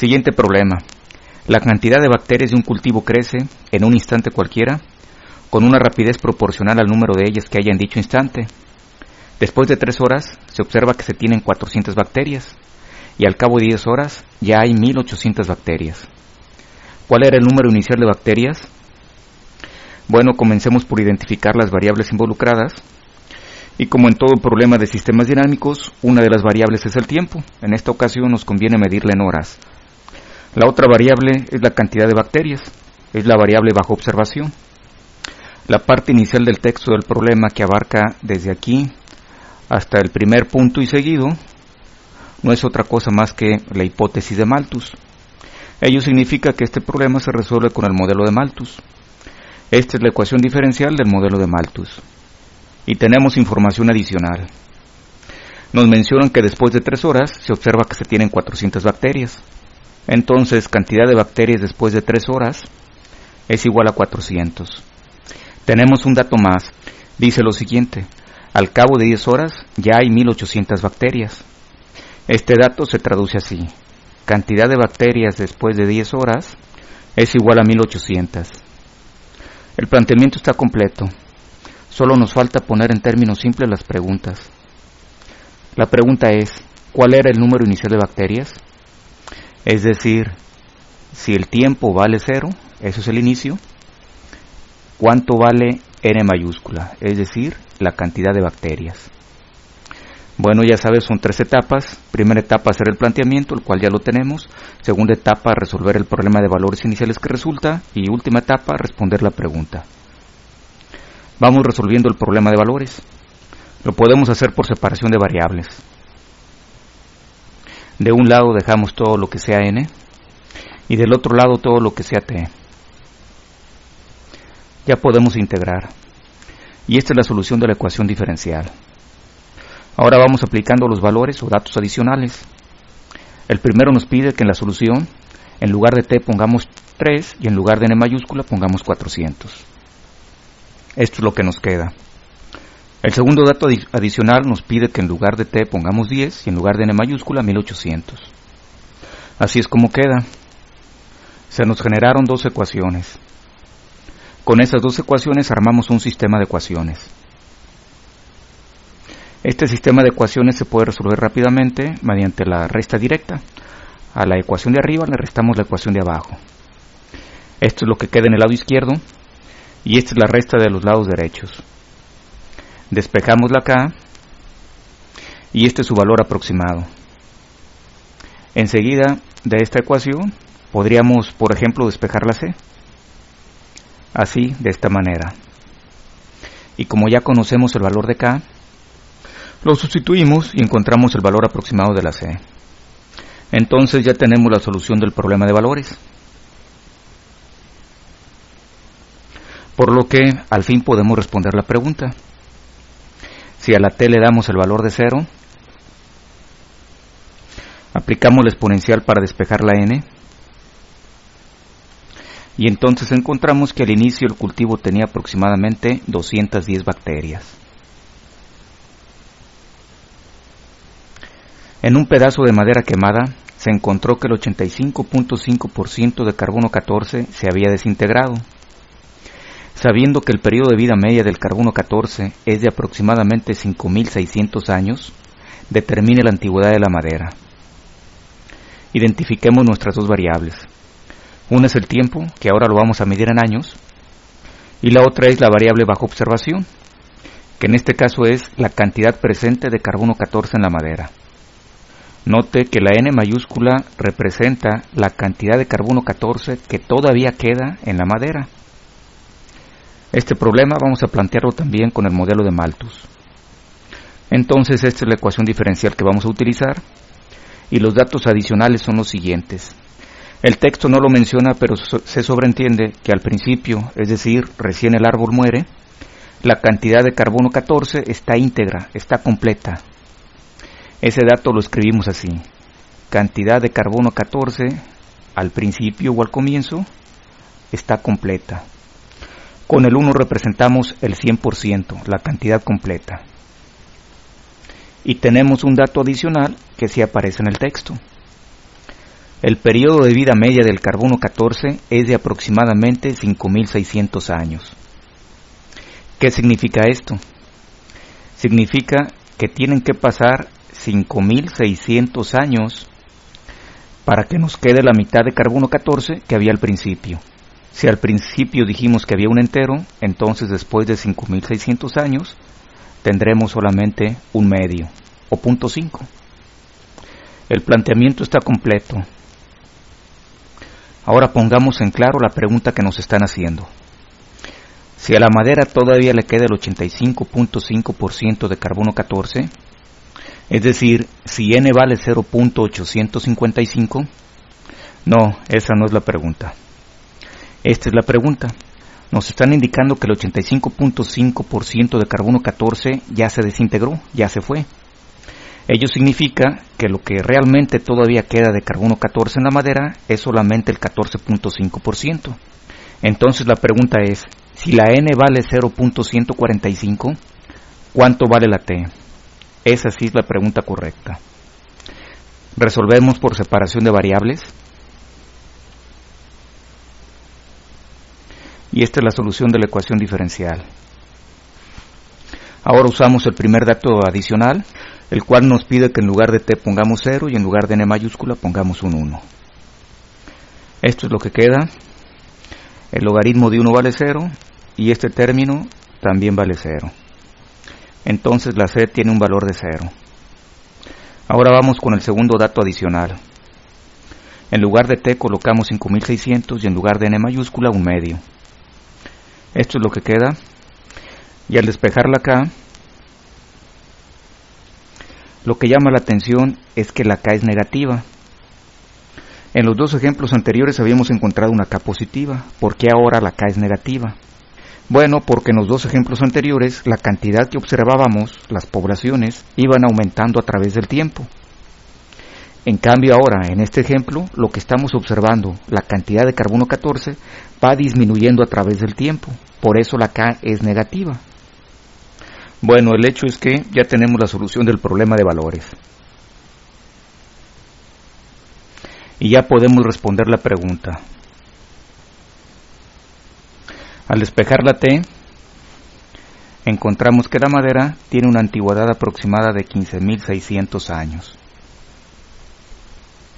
Siguiente problema. La cantidad de bacterias de un cultivo crece, en un instante cualquiera, con una rapidez proporcional al número de ellas que haya en dicho instante. Después de 3 horas, se observa que se tienen 400 bacterias, y al cabo de 10 horas, ya hay 1800 bacterias. ¿Cuál era el número inicial de bacterias? Bueno, comencemos por identificar las variables involucradas, y como en todo problema de sistemas dinámicos, una de las variables es el tiempo. En esta ocasión nos conviene medirla en horas. La otra variable es la cantidad de bacterias, es la variable bajo observación. La parte inicial del texto del problema, que abarca desde aquí hasta el primer punto y seguido, no es otra cosa más que la hipótesis de Malthus. Ello significa que este problema se resuelve con el modelo de Malthus. Esta es la ecuación diferencial del modelo de Malthus. Y tenemos información adicional. Nos mencionan que después de 3 horas se observa que se tienen 400 bacterias. Entonces, cantidad de bacterias después de 3 horas es igual a 400. Tenemos un dato más. Dice lo siguiente: al cabo de 10 horas ya hay 1800 bacterias. Este dato se traduce así: cantidad de bacterias después de 10 horas es igual a 1800. El planteamiento está completo. Solo nos falta poner en términos simples las preguntas. La pregunta es: ¿cuál era el número inicial de bacterias? Es decir, si el tiempo vale 0, eso es el inicio, ¿cuánto vale n mayúscula? Es decir, la cantidad de bacterias. Bueno, ya sabes, son 3 etapas. Primera etapa, hacer el planteamiento, el cual ya lo tenemos. Segunda etapa, resolver el problema de valores iniciales que resulta. Y última etapa, responder la pregunta. Vamos resolviendo el problema de valores. Lo podemos hacer por separación de variables. De un lado dejamos todo lo que sea n, y del otro lado todo lo que sea t. Ya podemos integrar. Y esta es la solución de la ecuación diferencial. Ahora vamos aplicando los valores o datos adicionales. El primero nos pide que en la solución, en lugar de t pongamos 3 y en lugar de n mayúscula pongamos 400. Esto es lo que nos queda. El segundo dato adicional nos pide que en lugar de t pongamos 10 y en lugar de n mayúscula 1800. Así es como queda. Se nos generaron 2 ecuaciones. Con esas 2 ecuaciones armamos un sistema de ecuaciones. Este sistema de ecuaciones se puede resolver rápidamente mediante la resta directa. A la ecuación de arriba le restamos la ecuación de abajo. Esto es lo que queda en el lado izquierdo y esta es la resta de los lados derechos. Despejamos la K y este es su valor aproximado. Enseguida de esta ecuación podríamos, por ejemplo, despejar la C. Así, de esta manera. Y como ya conocemos el valor de K, lo sustituimos y encontramos el valor aproximado de la C. Entonces ya tenemos la solución del problema de valores. Por lo que al fin podemos responder la pregunta. Si a la t le damos el valor de 0, aplicamos la exponencial para despejar la n, y entonces encontramos que al inicio el cultivo tenía aproximadamente 210 bacterias. En un pedazo de madera quemada se encontró que el 85.5% de carbono 14 se había desintegrado. Sabiendo que el periodo de vida media del carbono 14 es de aproximadamente 5.600 años, determine la antigüedad de la madera. Identifiquemos nuestras 2 variables. Una es el tiempo, que ahora lo vamos a medir en años, y la otra es la variable bajo observación, que en este caso es la cantidad presente de carbono 14 en la madera. Note que la n mayúscula representa la cantidad de carbono 14 que todavía queda en la madera. Este problema vamos a plantearlo también con el modelo de Malthus. Entonces esta es la ecuación diferencial que vamos a utilizar y los datos adicionales son los siguientes. El texto no lo menciona, pero se sobreentiende que al principio, es decir, recién el árbol muere, la cantidad de carbono 14 está íntegra, está completa. Ese dato lo escribimos así: cantidad de carbono 14 al principio o al comienzo está completa. Con el 1 representamos el 100%, la cantidad completa. Y tenemos un dato adicional que sí aparece en el texto. El periodo de vida media del carbono 14 es de aproximadamente 5.600 años. ¿Qué significa esto? Significa que tienen que pasar 5.600 años para que nos quede la mitad de carbono 14 que había al principio. Si al principio dijimos que había un entero, entonces después de 5.600 años tendremos solamente un medio, o 0.5. El planteamiento está completo. Ahora pongamos en claro la pregunta que nos están haciendo. Si a la madera todavía le queda el 85.5% de carbono 14, es decir, si n vale 0.855, no, esa no es la pregunta. Esta es la pregunta. Nos están indicando que el 85.5% de carbono 14 ya se desintegró, ya se fue. Ello significa que lo que realmente todavía queda de carbono 14 en la madera es solamente el 14.5%. Entonces la pregunta es, si la N vale 0.145, ¿cuánto vale la T? Esa sí es la pregunta correcta. Resolvemos por separación de variables. Y esta es la solución de la ecuación diferencial. Ahora usamos el primer dato adicional, el cual nos pide que en lugar de t pongamos 0 y en lugar de n mayúscula pongamos un 1. Esto es lo que queda. El logaritmo de 1 vale 0 y este término también vale 0. Entonces la c tiene un valor de 0. Ahora vamos con el segundo dato adicional. En lugar de t colocamos 5600 y en lugar de n mayúscula un medio. Esto es lo que queda. Y al despejarla acá, lo que llama la atención es que la K es negativa. En los dos ejemplos anteriores habíamos encontrado una K positiva. ¿Por qué ahora la K es negativa? Bueno, porque en los dos ejemplos anteriores la cantidad que observábamos, las poblaciones, iban aumentando a través del tiempo. En cambio ahora, en este ejemplo, lo que estamos observando, la cantidad de carbono 14, va disminuyendo a través del tiempo. Por eso la K es negativa. Bueno, el hecho es que ya tenemos la solución del problema de valores. Y ya podemos responder la pregunta. Al despejar la T, encontramos que la madera tiene una antigüedad aproximada de 15.600 años.